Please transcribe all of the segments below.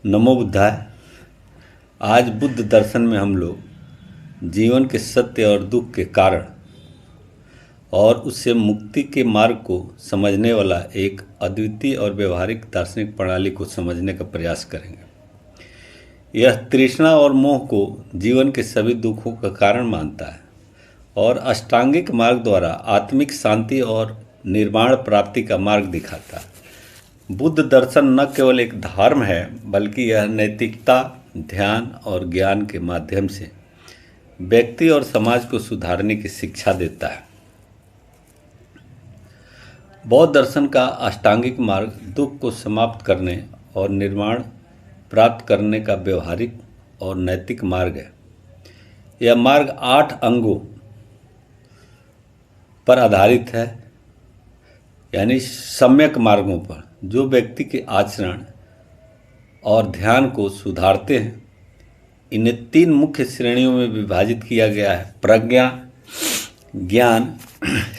नमो बुद्धाय। आज बुद्ध दर्शन में हम लोग जीवन के सत्य और दुख के कारण और उससे मुक्ति के मार्ग को समझने वाला एक अद्वितीय और व्यवहारिक दार्शनिक प्रणाली को समझने का प्रयास करेंगे। यह तृष्णा और मोह को जीवन के सभी दुखों का कारण मानता है और अष्टांगिक मार्ग द्वारा आत्मिक शांति और निर्वाण प्राप्ति का मार्ग दिखाता है। बुद्ध दर्शन न केवल एक धर्म है, बल्कि यह नैतिकता, ध्यान और ज्ञान के माध्यम से व्यक्ति और समाज को सुधारने की शिक्षा देता है। बौद्ध दर्शन का अष्टांगिक मार्ग दुख को समाप्त करने और निर्वाण प्राप्त करने का व्यवहारिक और नैतिक मार्ग है। यह मार्ग 8 अंगों पर आधारित है, यानी सम्यक मार्गों पर, जो व्यक्ति के आचरण और ध्यान को सुधारते हैं। इन्हें 3 मुख्य श्रेणियों में विभाजित किया गया है: प्रज्ञा, ज्ञान,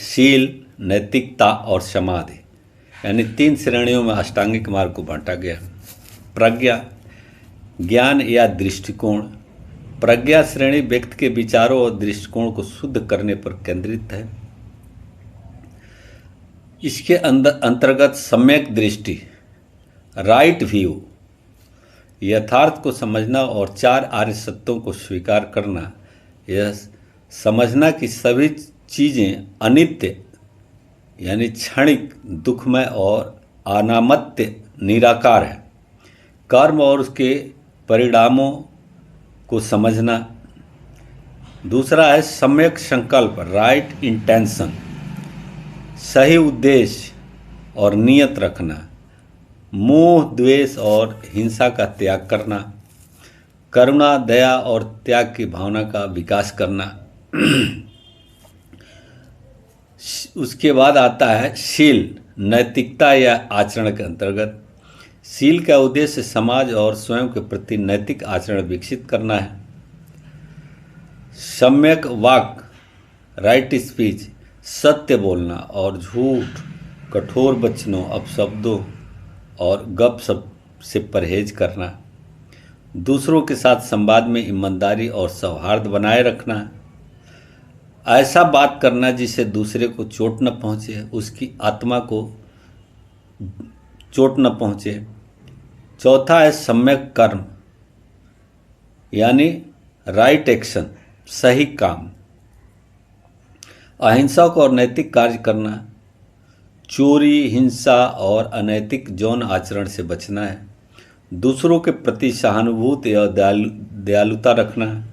शील, नैतिकता और समाधि। यानी 3 श्रेणियों में अष्टांगिक मार्ग को बांटा गया है। प्रज्ञा, ज्ञान या दृष्टिकोण। प्रज्ञा श्रेणी व्यक्ति के विचारों और दृष्टिकोण को शुद्ध करने पर केंद्रित है। इसके अंतर्गत सम्यक दृष्टि, राइट व्यू, यथार्थ को समझना और 4 आर्य सत्यों को स्वीकार करना। यह समझना कि सभी चीज़ें अनित्य यानी क्षणिक, दुखमय और अनामत्य निराकार है। कर्म और उसके परिणामों को समझना। दूसरा है सम्यक संकल्प, राइट इंटेंशन, सही उद्देश्य और नियत रखना। मोह, द्वेष और हिंसा का त्याग करना। करुणा, दया और त्याग की भावना का विकास करना। उसके बाद आता है शील, नैतिकता या आचरण के अंतर्गत। शील का उद्देश्य समाज और स्वयं के प्रति नैतिक आचरण विकसित करना है। सम्यक वाक, राइट स्पीच, सत्य बोलना और झूठ, कठोर वचनों, अपशब्दों और गपशप से परहेज करना। दूसरों के साथ संवाद में ईमानदारी और सौहार्द बनाए रखना। ऐसा बात करना जिससे दूसरे को चोट न पहुँचे, उसकी आत्मा को चोट न पहुँचे। चौथा है सम्यक कर्म, यानी राइट एक्शन, सही काम। अहिंसक और नैतिक कार्य करना। चोरी, हिंसा और अनैतिक यौन आचरण से बचना है। दूसरों के प्रति सहानुभूति और दयालुता रखना है।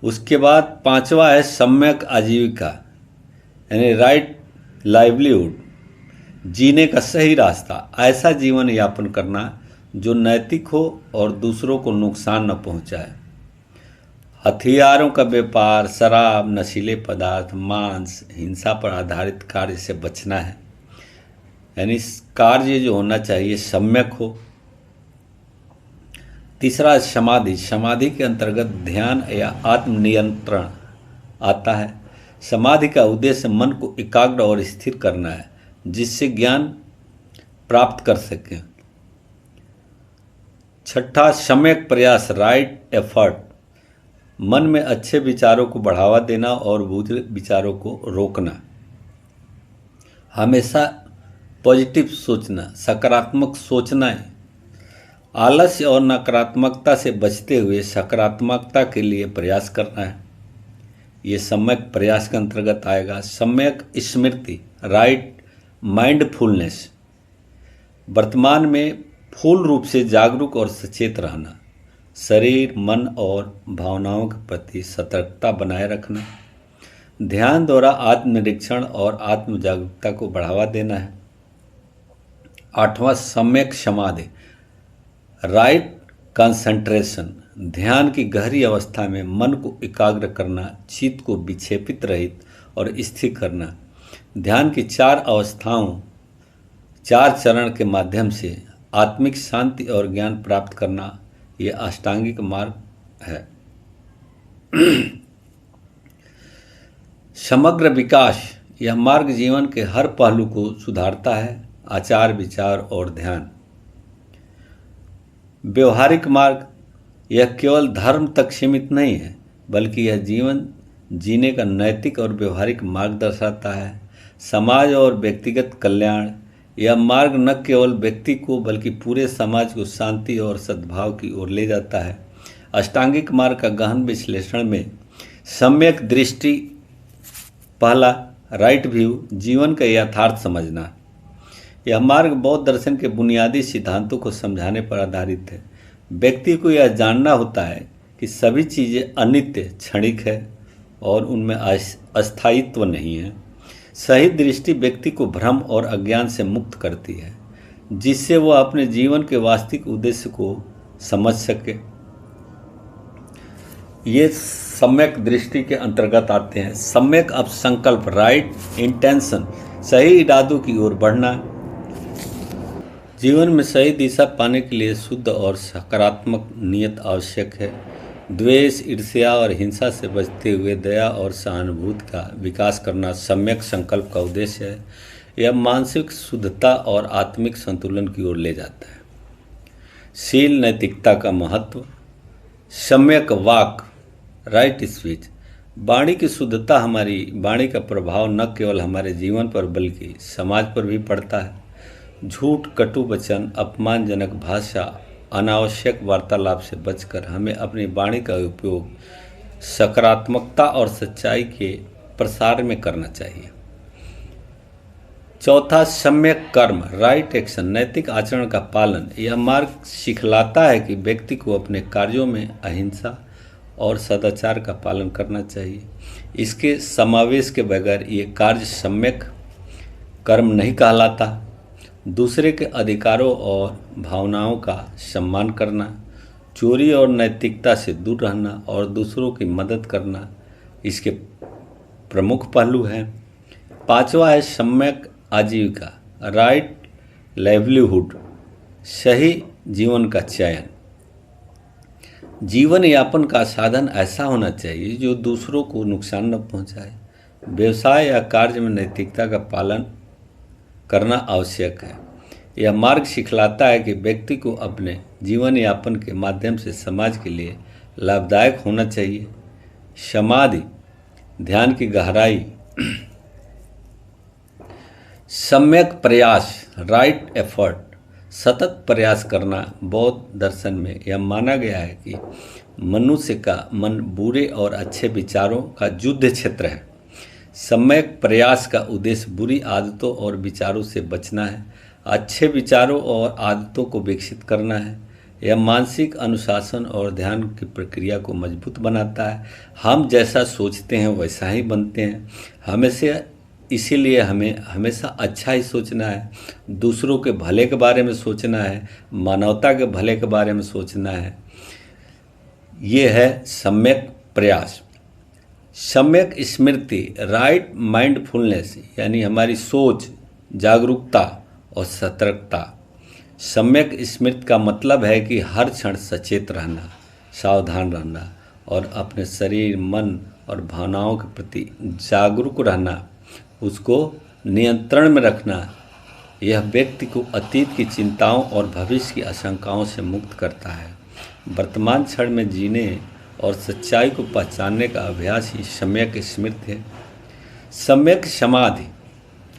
उसके बाद 5वां है सम्यक आजीविका, यानी राइट लाइवलीहुड, जीने का सही रास्ता। ऐसा जीवन यापन करना जो नैतिक हो और दूसरों को नुकसान न पहुंचाए। हथियारों का व्यापार, शराब, नशीले पदार्थ, मांस, हिंसा पर आधारित कार्य से बचना है। यानी कार्य जो होना चाहिए सम्यक हो। तीसरा समाधि। समाधि के अंतर्गत ध्यान या आत्मनियंत्रण आता है। समाधि का उद्देश्य मन को एकाग्र और स्थिर करना है, जिससे ज्ञान प्राप्त कर सकें। छठा सम्यक प्रयास, राइट एफर्ट, मन में अच्छे विचारों को बढ़ावा देना और बुरे विचारों को रोकना। हमेशा पॉजिटिव सोचना, सकारात्मक सोचना है। आलस्य और नकारात्मकता से बचते हुए सकारात्मकता के लिए प्रयास करना है। ये सम्यक प्रयास के अंतर्गत आएगा। सम्यक स्मृति, राइट माइंडफुलनेस, वर्तमान में पूर्ण रूप से जागरूक और सचेत रहना। शरीर, मन और भावनाओं के प्रति सतर्कता बनाए रखना। ध्यान द्वारा आत्मनिरीक्षण और आत्म जागरूकता को बढ़ावा देना है। 8वां सम्यक समाधि, राइट कंसंट्रेशन, ध्यान की गहरी अवस्था में मन को एकाग्र करना, चित्त को विक्षेपित रहित और स्थिर करना। ध्यान की 4 अवस्थाओं, 4 चरण के माध्यम से आत्मिक शांति और ज्ञान प्राप्त करना, यह अष्टांगिक मार्ग है। समग्र विकास, यह मार्ग जीवन के हर पहलू को सुधारता है, आचार, विचार और ध्यान। व्यवहारिक मार्ग यह केवल धर्म तक सीमित नहीं है, बल्कि यह जीवन जीने का नैतिक और व्यवहारिक मार्ग दर्शाता है। समाज और व्यक्तिगत कल्याण, यह मार्ग न केवल व्यक्ति को बल्कि पूरे समाज को शांति और सद्भाव की ओर ले जाता है। अष्टांगिक मार्ग का गहन विश्लेषण में सम्यक दृष्टि, पहला राइट व्यू, जीवन का यथार्थ समझना। यह मार्ग बौद्ध दर्शन के बुनियादी सिद्धांतों को समझाने पर आधारित है। व्यक्ति को यह जानना होता है कि सभी चीज़ें अनित्य, क्षणिक है और उनमें अस्थायित्व नहीं है। सही दृष्टि व्यक्ति को भ्रम और अज्ञान से मुक्त करती है, जिससे वह अपने जीवन के वास्तविक उद्देश्य को समझ सके। ये सम्यक दृष्टि के अंतर्गत आते हैं। सम्यक अब संकल्प, राइट इंटेंशन, सही इरादों की ओर बढ़ना। जीवन में सही दिशा पाने के लिए शुद्ध और सकारात्मक नियत आवश्यक है। द्वेष, ईर्ष्या और हिंसा से बचते हुए दया और सहानुभूति का विकास करना सम्यक संकल्प का उद्देश्य है। यह मानसिक शुद्धता और आत्मिक संतुलन की ओर ले जाता है। शील, नैतिकता का महत्व। सम्यक वाक, राइट स्पीच, वाणी की शुद्धता। हमारी वाणी का प्रभाव न केवल हमारे जीवन पर बल्कि समाज पर भी पड़ता है। झूठ, कटु वचन, अपमानजनक भाषा, अनावश्यक वार्तालाप से बचकर हमें अपनी वाणी का उपयोग सकारात्मकता और सच्चाई के प्रसार में करना चाहिए। चौथा, सम्यक कर्म, राइट एक्शन, नैतिक आचरण का पालन। यह मार्ग सिखलाता है कि व्यक्ति को अपने कार्यों में अहिंसा और सदाचार का पालन करना चाहिए। इसके समावेश के बगैर ये कार्य सम्यक कर्म नहीं कहलाता। दूसरे के अधिकारों और भावनाओं का सम्मान करना, चोरी और नैतिकता से दूर रहना और दूसरों की मदद करना इसके प्रमुख पहलू हैं। पांचवा है सम्यक आजीविका, राइट लाइवलीहुड, सही जीवन का चयन। जीवन यापन का साधन ऐसा होना चाहिए जो दूसरों को नुकसान न पहुंचाए। व्यवसाय या कार्य में नैतिकता का पालन करना आवश्यक है। यह मार्ग सिखलाता है कि व्यक्ति को अपने जीवन यापन के माध्यम से समाज के लिए लाभदायक होना चाहिए। समाधि, ध्यान की गहराई। सम्यक प्रयास, राइट एफर्ट, सतत प्रयास करना। बौद्ध दर्शन में यह माना गया है कि मनुष्य का मन बुरे और अच्छे विचारों का युद्ध क्षेत्र है। सम्यक प्रयास का उद्देश्य बुरी आदतों और विचारों से बचना है, अच्छे विचारों और आदतों को विकसित करना है। यह मानसिक अनुशासन और ध्यान की प्रक्रिया को मजबूत बनाता है। हम जैसा सोचते हैं वैसा ही बनते हैं। हमेशा इसीलिए हमें हमेशा अच्छा ही सोचना है, दूसरों के भले के बारे में सोचना है, मानवता के भले के बारे में सोचना है। ये है सम्यक प्रयास। सम्यक स्मृति, राइट माइंडफुलनेस, यानी हमारी सोच, जागरूकता और सतर्कता। सम्यक स्मृति का मतलब है कि हर क्षण सचेत रहना, सावधान रहना और अपने शरीर, मन और भावनाओं के प्रति जागरूक रहना, उसको नियंत्रण में रखना। यह व्यक्ति को अतीत की चिंताओं और भविष्य की आशंकाओं से मुक्त करता है। वर्तमान क्षण में जीने और सच्चाई को पहचानने का अभ्यास ही सम्यक स्मृति है। सम्यक समाधि,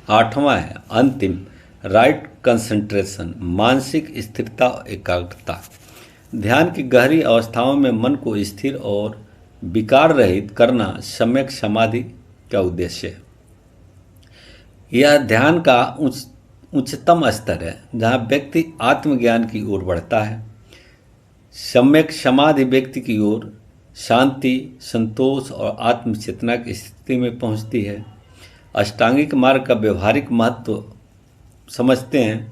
आठवां है, अंतिम, राइट कंसंट्रेशन, मानसिक स्थिरता और एकाग्रता। ध्यान की गहरी अवस्थाओं में मन को स्थिर और विकार रहित करना सम्यक समाधि का उद्देश्य है। यह ध्यान का उच्चतम स्तर है जहाँ व्यक्ति आत्मज्ञान की ओर बढ़ता है। सम्यक समाधि व्यक्ति की ओर शांति, संतोष और आत्मचेतना की स्थिति में पहुंचती है। अष्टांगिक मार्ग का व्यवहारिक महत्व समझते हैं।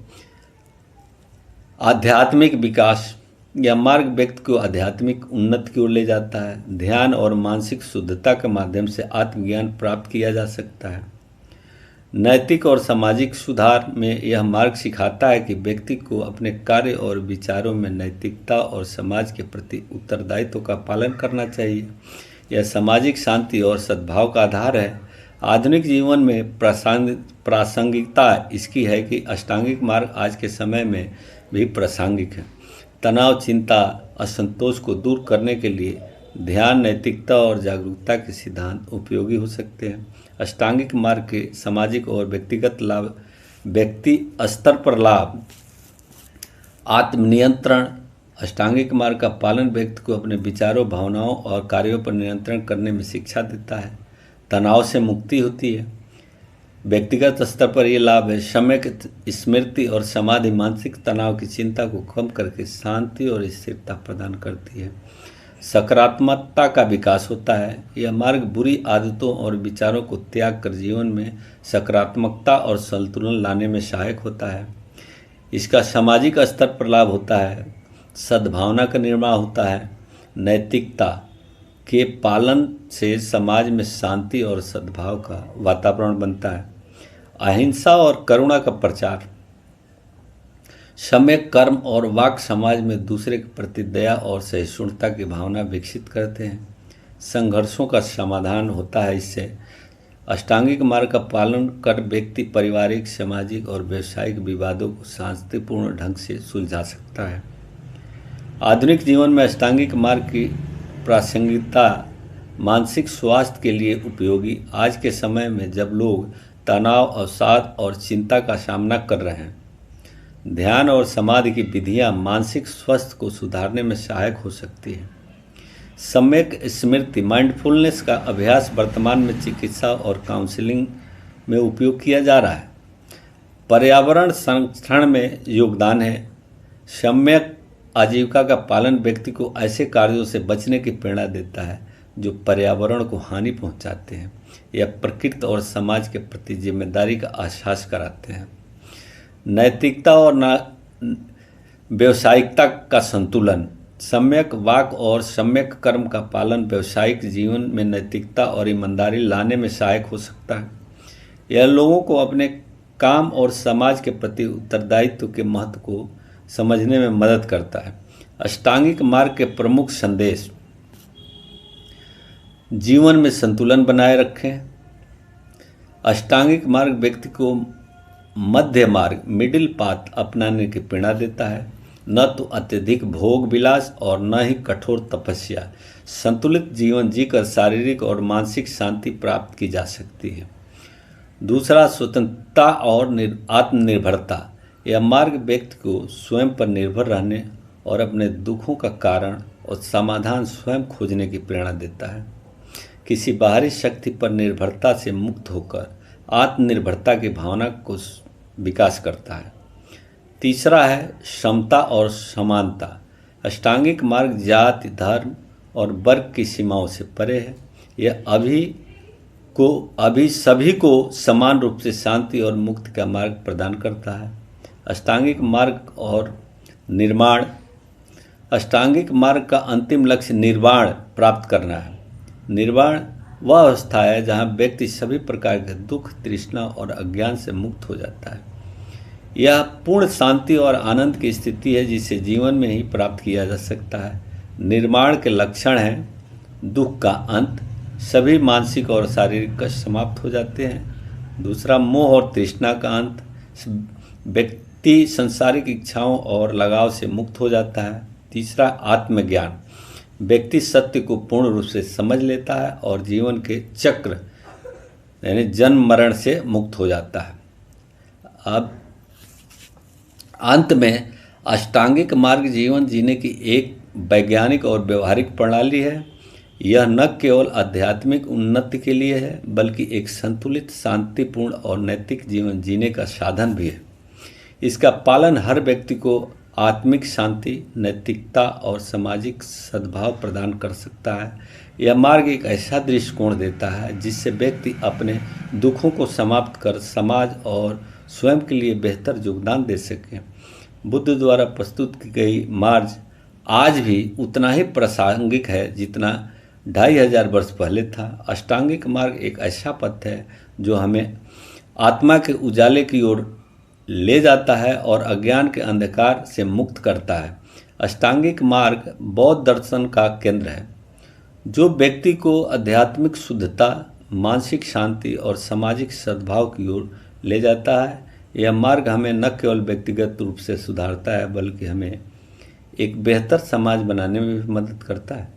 आध्यात्मिक विकास, यह मार्ग व्यक्ति को आध्यात्मिक उन्नति की ओर ले जाता है। ध्यान और मानसिक शुद्धता के माध्यम से आत्मज्ञान प्राप्त किया जा सकता है। नैतिक और सामाजिक सुधार में यह मार्ग सिखाता है कि व्यक्ति को अपने कार्य और विचारों में नैतिकता और समाज के प्रति उत्तरदायित्व का पालन करना चाहिए। यह सामाजिक शांति और सद्भाव का आधार है। आधुनिक जीवन में प्रासंगिकता इसकी है कि अष्टांगिक मार्ग आज के समय में भी प्रासंगिक है। तनाव, चिंता, असंतोष को दूर करने के लिए ध्यान, नैतिकता और जागरूकता के सिद्धांत उपयोगी हो सकते हैं। अष्टांगिक मार्ग के सामाजिक और व्यक्तिगत लाभ। व्यक्ति स्तर पर लाभ। आत्मनियंत्रण। अष्टांगिक मार्ग का पालन व्यक्ति को अपने विचारों, भावनाओं और कार्यों पर नियंत्रण करने में शिक्षा देता है। तनाव से मुक्ति होती है। व्यक्तिगत स्तर पर ये लाभ है। सम्यक स्मृति और समाधि मानसिक तनाव की चिंता को कम करके शांति और स्थिरता प्रदान करती है। सकारात्मकता का विकास होता है। यह मार्ग बुरी आदतों और विचारों को त्याग कर जीवन में सकारात्मकता और संतुलन लाने में सहायक होता है। इसका सामाजिक स्तर पर लाभ होता है। सद्भावना का निर्माण होता है। नैतिकता के पालन से समाज में शांति और सद्भाव का वातावरण बनता है। अहिंसा और करुणा का प्रचार। सम्यक कर्म और वाक समाज में दूसरे के प्रति दया और सहिष्णुता की भावना विकसित करते हैं। संघर्षों का समाधान होता है इससे। अष्टांगिक मार्ग का पालन कर व्यक्ति पारिवारिक, सामाजिक और व्यावसायिक विवादों को शांतिपूर्ण ढंग से सुलझा सकता है। आधुनिक जीवन में अष्टांगिक मार्ग की प्रासंगिकता मानसिक स्वास्थ्य के लिए उपयोगी। आज के समय में जब लोग तनाव, अवसाद और चिंता का सामना कर रहे हैं, ध्यान और समाधि की विधियां मानसिक स्वास्थ्य को सुधारने में सहायक हो सकती है। सम्यक स्मृति माइंडफुलनेस का अभ्यास वर्तमान में चिकित्सा और काउंसलिंग में उपयोग किया जा रहा है। पर्यावरण संरक्षण में योगदान है। सम्यक आजीविका का पालन व्यक्ति को ऐसे कार्यों से बचने की प्रेरणा देता है जो पर्यावरण को हानि पहुंचाते हैं या प्रकृति और समाज के प्रति जिम्मेदारी का एहसास कराते हैं। नैतिकता और व्यावसायिकता का संतुलन। सम्यक वाक और सम्यक कर्म का पालन व्यावसायिक जीवन में नैतिकता और ईमानदारी लाने में सहायक हो सकता है। यह लोगों को अपने काम और समाज के प्रति उत्तरदायित्व के महत्व को समझने में मदद करता है। अष्टांगिक मार्ग के प्रमुख संदेश। जीवन में संतुलन बनाए रखें। अष्टांगिक मार्ग व्यक्ति को मध्य मार्ग, मिडिल पाथ अपनाने की प्रेरणा देता है। न तो अत्यधिक भोग विलास और न ही कठोर तपस्या। संतुलित जीवन जीकर शारीरिक और मानसिक शांति प्राप्त की जा सकती है। दूसरा, स्वतंत्रता और आत्मनिर्भरता। यह मार्ग व्यक्ति को स्वयं पर निर्भर रहने और अपने दुखों का कारण और समाधान स्वयं खोजने की प्रेरणा देता है। किसी बाहरी शक्ति पर निर्भरता से मुक्त होकर आत्मनिर्भरता की भावना को विकास करता है। तीसरा है समता और समानता। अष्टांगिक मार्ग जाति, धर्म और वर्ग की सीमाओं से परे है। यह अभी सभी को समान रूप से शांति और मुक्ति का मार्ग प्रदान करता है। अष्टांगिक मार्ग और निर्वाण। अष्टांगिक मार्ग का अंतिम लक्ष्य निर्वाण प्राप्त करना है। निर्वाण वह अवस्था है जहाँ व्यक्ति सभी प्रकार के दुख, तृष्णा और अज्ञान से मुक्त हो जाता है। यह पूर्ण शांति और आनंद की स्थिति है जिसे जीवन में ही प्राप्त किया जा सकता है। निर्वाण के लक्षण हैं दुख का अंत, सभी मानसिक और शारीरिक कष्ट समाप्त हो जाते हैं। दूसरा, मोह और तृष्णा का अंत, व्यक्ति संसारिक इच्छाओं और लगाव से मुक्त हो जाता है। तीसरा, आत्मज्ञान, व्यक्ति सत्य को पूर्ण रूप से समझ लेता है और जीवन के चक्र यानी जन्म मरण से मुक्त हो जाता है। अब अंत में अष्टांगिक मार्ग जीवन जीने की एक वैज्ञानिक और व्यवहारिक प्रणाली है। यह न केवल आध्यात्मिक उन्नति के लिए है बल्कि एक संतुलित, शांतिपूर्ण और नैतिक जीवन जीने का साधन भी है। इसका पालन हर व्यक्ति को आत्मिक शांति, नैतिकता और सामाजिक सद्भाव प्रदान कर सकता है। यह मार्ग एक ऐसा दृष्टिकोण देता है जिससे व्यक्ति अपने दुखों को समाप्त कर समाज और स्वयं के लिए बेहतर योगदान दे सके। बुद्ध द्वारा प्रस्तुत की गई मार्ग आज भी उतना ही प्रासंगिक है जितना 2500 वर्ष पहले था। अष्टांगिक मार्ग एक ऐसा पथ है जो हमें आत्मा के उजाले की ओर ले जाता है और अज्ञान के अंधकार से मुक्त करता है। अष्टांगिक मार्ग बौद्ध दर्शन का केंद्र है जो व्यक्ति को आध्यात्मिक शुद्धता, मानसिक शांति और सामाजिक सद्भाव की ओर ले जाता है। यह मार्ग हमें न केवल व्यक्तिगत रूप से सुधारता है बल्कि हमें एक बेहतर समाज बनाने में भी मदद करता है।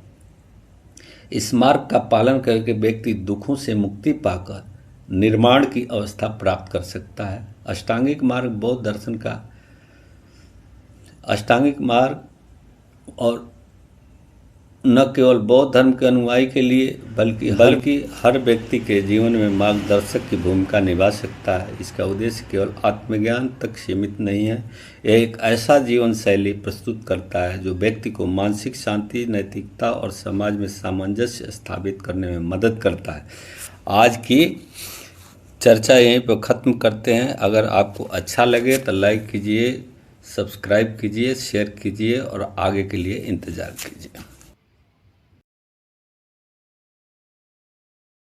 इस मार्ग का पालन करके व्यक्ति दुखों से मुक्ति पाकर निर्माण की अवस्था प्राप्त कर सकता है। अष्टांगिक मार्ग बौद्ध दर्शन का अष्टांगिक मार्ग और न केवल बौद्ध धर्म के अनुयायी के लिए बल्कि हर व्यक्ति के जीवन में मार्गदर्शक की भूमिका निभा सकता है। इसका उद्देश्य केवल आत्मज्ञान तक सीमित नहीं है, यह एक ऐसा जीवन शैली प्रस्तुत करता है जो व्यक्ति को मानसिक शांति, नैतिकता और समाज में सामंजस्य स्थापित करने में मदद करता है। आज की चर्चा यहीं पर ख़त्म करते हैं। अगर आपको अच्छा लगे तो लाइक कीजिए, सब्सक्राइब कीजिए, शेयर कीजिए और आगे के लिए इंतज़ार कीजिए।